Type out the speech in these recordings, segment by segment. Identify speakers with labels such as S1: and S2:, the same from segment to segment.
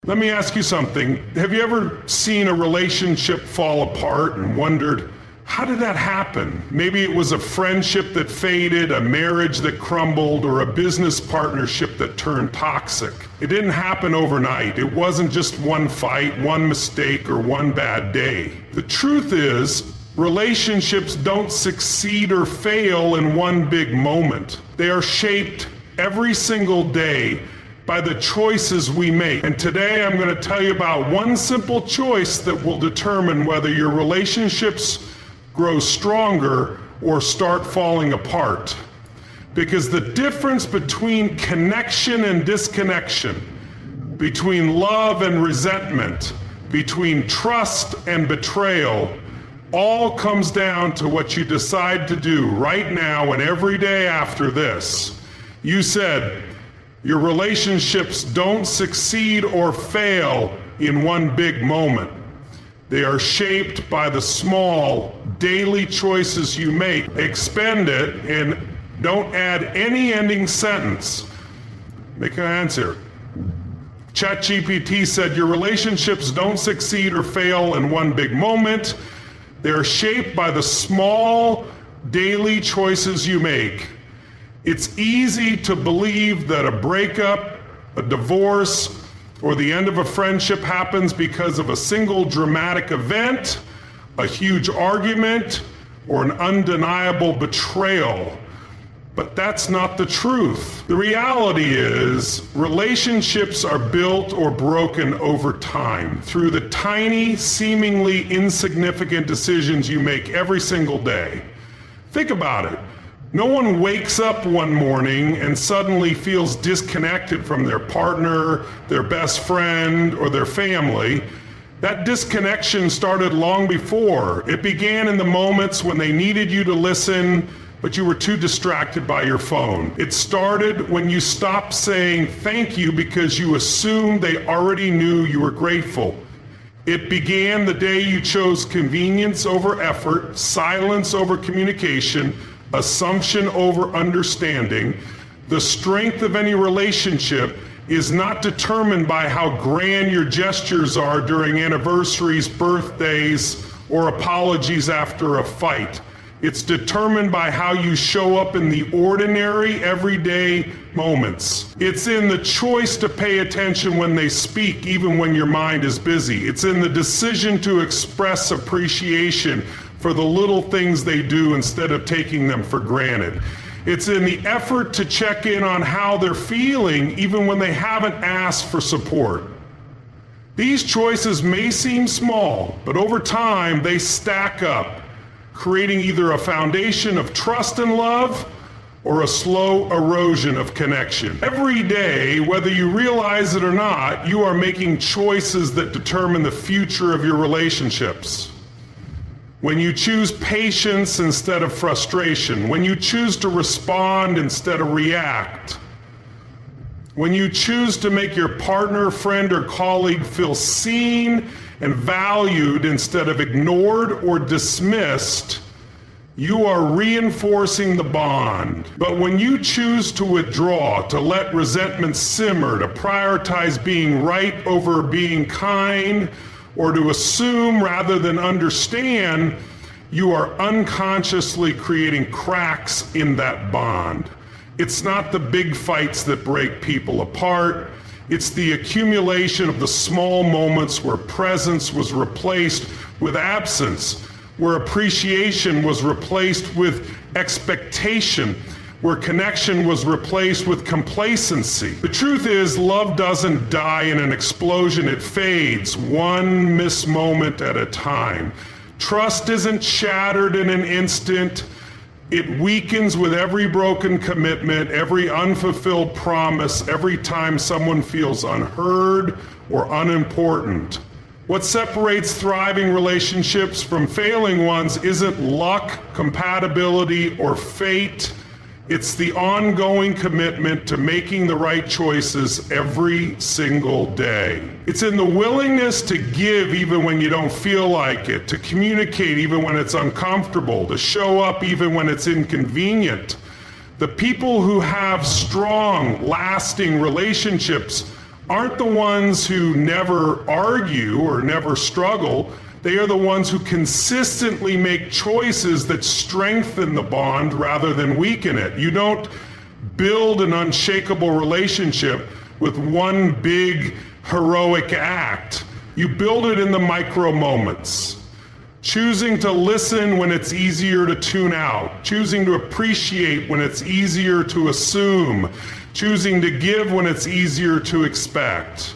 S1: Let me ask you something. Have you ever seen a relationship fall apart and wondered, how did that happen? Maybe it was a friendship that faded, a marriage that crumbled, or a business partnership that turned toxic. It didn't happen overnight. It wasn't just one fight, one mistake, or one bad day. The truth is, relationships don't succeed or fail in one big moment. They are shaped every single day by the choices we make. And today I'm going to tell you about one simple choice that will determine whether your relationships grow stronger or start falling apart. Because the difference between connection and disconnection, between love and resentment, between trust and betrayal, all comes down to what you decide to do right now and every day after this. You said, your relationships don't succeed or fail in one big moment. They are shaped by the small daily choices you make. Expend it and don't add any ending sentence. Make an answer. ChatGPT said your relationships don't succeed or fail in one big moment. They are shaped by the small daily choices you make. It's easy to believe that a breakup, a divorce, or the end of a friendship happens because of a single dramatic event, a huge argument, or an undeniable betrayal. But that's not the truth. The reality is, relationships are built or broken over time through the tiny, seemingly insignificant decisions you make every single day. Think about it. No one wakes up one morning and suddenly feels disconnected from their partner, their best friend, or their family. That disconnection started long before. It began in the moments when they needed you to listen, but you were too distracted by your phone. It started when you stopped saying thank you because you assumed they already knew you were grateful. It began the day you chose convenience over effort, silence over communication, assumption over understanding. The strength of any relationship is not determined by how grand your gestures are during anniversaries, birthdays, or apologies after a fight. It's determined by how you show up in the ordinary, everyday moments. It's in the choice to pay attention when they speak, even when your mind is busy. It's in the decision to express appreciation for the little things they do instead of taking them for granted. It's in the effort to check in on how they're feeling even when they haven't asked for support. These choices may seem small, but over time they stack up, creating either a foundation of trust and love or a slow erosion of connection. Every day, whether you realize it or not, you are making choices that determine the future of your relationships. When you choose patience instead of frustration, when you choose to respond instead of react, when you choose to make your partner, friend, or colleague feel seen and valued instead of ignored or dismissed, you are reinforcing the bond. But when you choose to withdraw, to let resentment simmer, to prioritize being right over being kind, or to assume rather than understand, you are unconsciously creating cracks in that bond. It's not the big fights that break people apart. It's the accumulation of the small moments where presence was replaced with absence, where appreciation was replaced with expectation, where connection was replaced with complacency. The truth is, love doesn't die in an explosion, it fades, one missed moment at a time. Trust isn't shattered in an instant, it weakens with every broken commitment, every unfulfilled promise, every time someone feels unheard or unimportant. What separates thriving relationships from failing ones isn't luck, compatibility, or fate. It's the ongoing commitment to making the right choices every single day. It's in the willingness to give even when you don't feel like it, to communicate even when it's uncomfortable, to show up even when it's inconvenient. The people who have strong, lasting relationships aren't the ones who never argue or never struggle. They are the ones who consistently make choices that strengthen the bond rather than weaken it. You don't build an unshakable relationship with one big heroic act. You build it in the micro moments. Choosing to listen when it's easier to tune out. Choosing to appreciate when it's easier to assume. Choosing to give when it's easier to expect.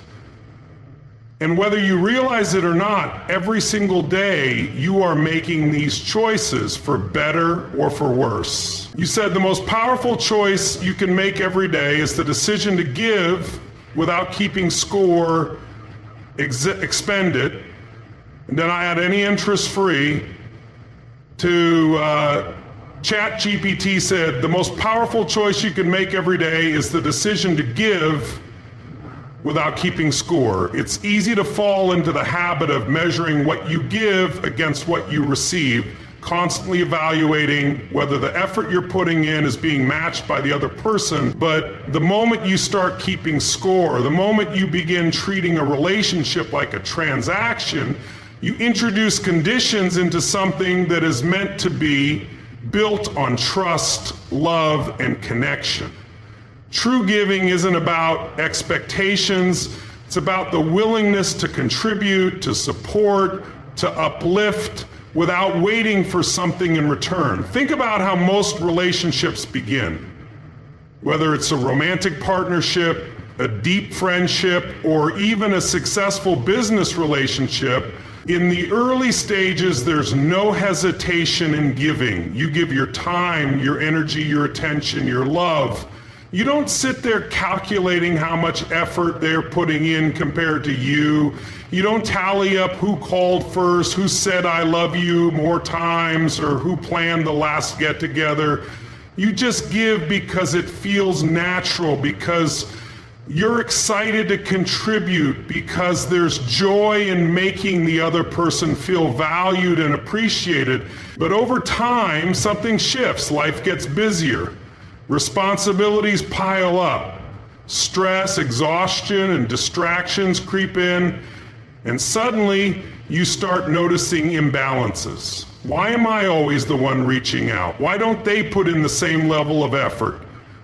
S1: And whether you realize it or not, every single day you are making these choices for better or for worse. You said the most powerful choice you can make every day is the decision to give without keeping score, expend it, and then I add any interest free. To ChatGPT said the most powerful choice you can make every day is the decision to give without keeping score. It's easy to fall into the habit of measuring what you give against what you receive, constantly evaluating whether the effort you're putting in is being matched by the other person. But the moment you start keeping score, the moment you begin treating a relationship like a transaction, you introduce conditions into something that is meant to be built on trust, love, and connection. True giving isn't about expectations. It's about the willingness to contribute, to support, to uplift without waiting for something in return. Think about how most relationships begin. Whether it's a romantic partnership, a deep friendship, or even a successful business relationship, in the early stages, there's no hesitation in giving. You give your time, your energy, your attention, your love. You don't sit there calculating how much effort they're putting in compared to you. You don't tally up who called first, who said I love you more times, or who planned the last get-together. You just give because it feels natural, because you're excited to contribute, because there's joy in making the other person feel valued and appreciated. But over time, something shifts. Life gets busier. Responsibilities pile up. Stress, exhaustion, and distractions creep in. And suddenly, you start noticing imbalances. Why am I always the one reaching out? Why don't they put in the same level of effort?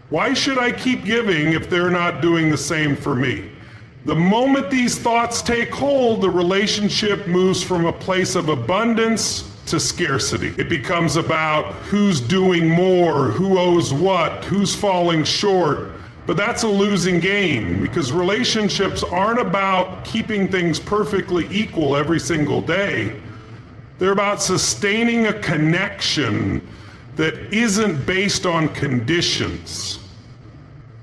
S1: Why should I keep giving if they're not doing the same for me? The moment these thoughts take hold, the relationship moves from a place of abundance to scarcity. It becomes about who's doing more, who owes what, who's falling short. But that's a losing game, because relationships aren't about keeping things perfectly equal every single day. They're about sustaining a connection that isn't based on conditions.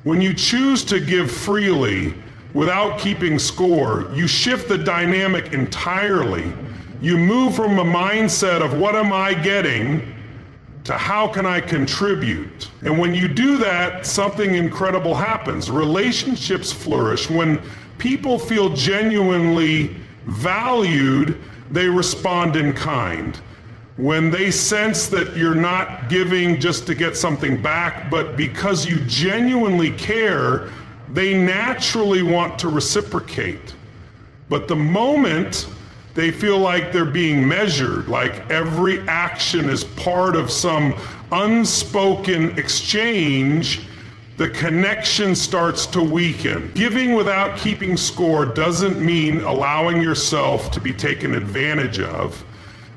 S1: When you choose to give freely without keeping score, you shift the dynamic entirely. You move from a mindset of what am I getting to how can I contribute? And when you do that, something incredible happens. Relationships flourish. When people feel genuinely valued, they respond in kind. When they sense that you're not giving just to get something back, but because you genuinely care, they naturally want to reciprocate. But the moment they feel like they're being measured, like every action is part of some unspoken exchange, the connection starts to weaken. Giving without keeping score doesn't mean allowing yourself to be taken advantage of.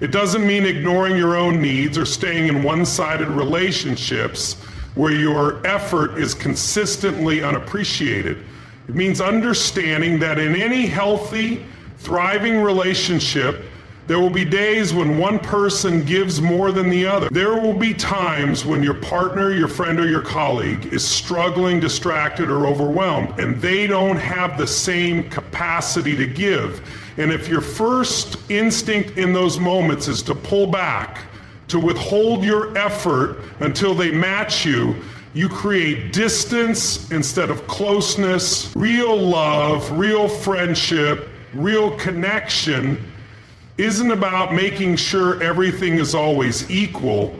S1: It doesn't mean ignoring your own needs or staying in one-sided relationships where your effort is consistently unappreciated. It means understanding that in any healthy, thriving relationship, there will be days when one person gives more than the other. There will be times when your partner, your friend, or your colleague is struggling, distracted, or overwhelmed, and they don't have the same capacity to give. And if your first instinct in those moments is to pull back, to withhold your effort until they match you, you create distance instead of closeness. Real love, real friendship, real connection isn't about making sure everything is always equal.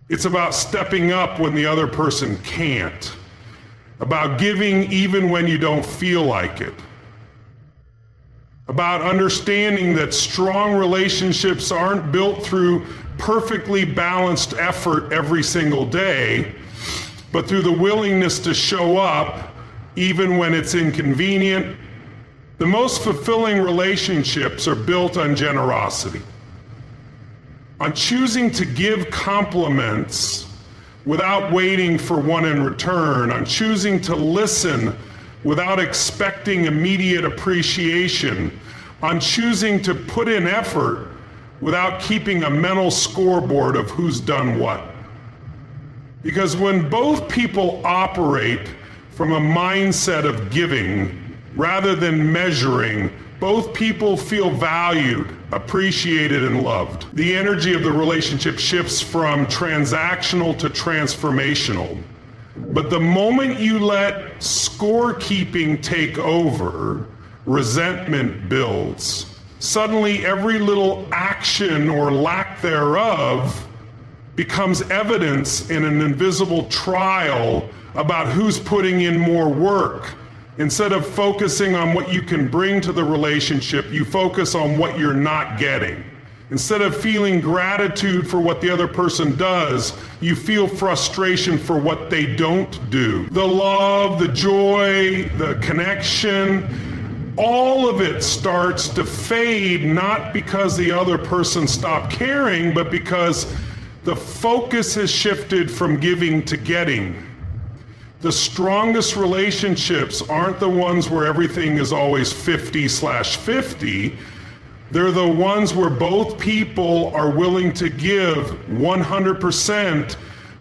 S1: It's about stepping up when the other person can't. about giving even when you don't feel like it, about understanding that strong relationships aren't built through perfectly balanced effort every single day, but through the willingness to show up even when it's inconvenient. The most fulfilling relationships are built on generosity, on choosing to give compliments without waiting for one in return, on choosing to listen without expecting immediate appreciation, on choosing to put in effort without keeping a mental scoreboard of who's done what. Because when both people operate from a mindset of giving rather than measuring, both people feel valued, appreciated, and loved. The energy of the relationship shifts from transactional to transformational. But the moment you let scorekeeping take over, resentment builds. Suddenly every little action or lack thereof becomes evidence in an invisible trial about who's putting in more work. Instead of focusing on what you can bring to the relationship, you focus on what you're not getting. Instead of feeling gratitude for what the other person does, you feel frustration for what they don't do. The love, the joy, the connection, all of it starts to fade, not because the other person stopped caring, but because the focus has shifted from giving to getting. The strongest relationships aren't the ones where everything is always 50/50. They're the ones where both people are willing to give 100%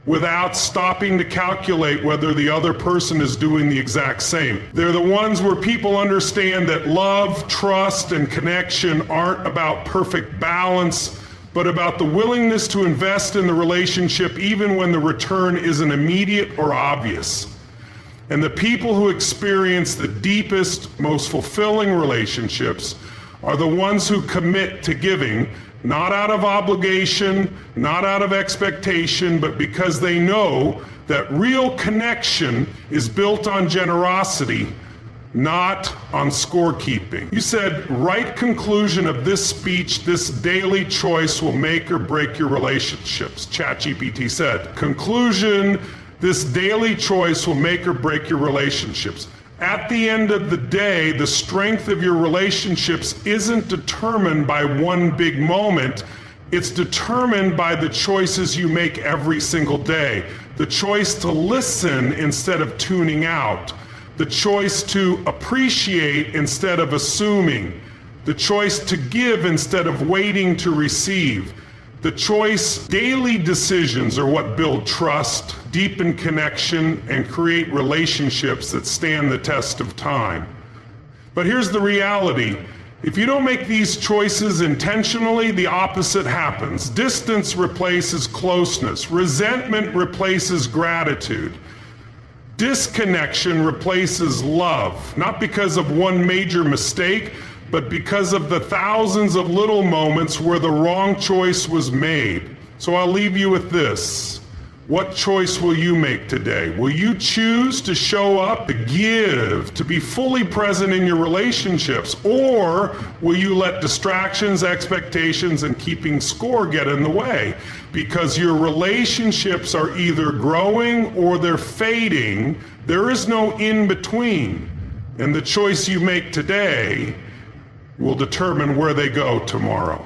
S1: without stopping to calculate whether the other person is doing the exact same. They're the ones where people understand that love, trust, and connection aren't about perfect balance, but about the willingness to invest in the relationship even when the return isn't immediate or obvious. And the people who experience the deepest, most fulfilling relationships are the ones who commit to giving, not out of obligation, not out of expectation, but because they know that real connection is built on generosity, not on scorekeeping. You said, right conclusion of this speech, this daily choice will make or break your relationships. ChatGPT said, conclusion, this daily choice will make or break your relationships. At the end of the day, the strength of your relationships isn't determined by one big moment. It's determined by the choices you make every single day. The choice to listen instead of tuning out. The choice to appreciate instead of assuming. The choice to give instead of waiting to receive. The choice, daily decisions are what build trust, deepen connection, and create relationships that stand the test of time. But here's the reality. If you don't make these choices intentionally, the opposite happens. Distance replaces closeness. Resentment replaces gratitude. Disconnection replaces love, not because of one major mistake, but because of the thousands of little moments where the wrong choice was made. So I'll leave you with this. What choice will you make today? Will you choose to show up, to give, to be fully present in your relationships? Or will you let distractions, expectations, and keeping score get in the way? Because your relationships are either growing or they're fading. There is no in between. And the choice you make today will determine where they go tomorrow.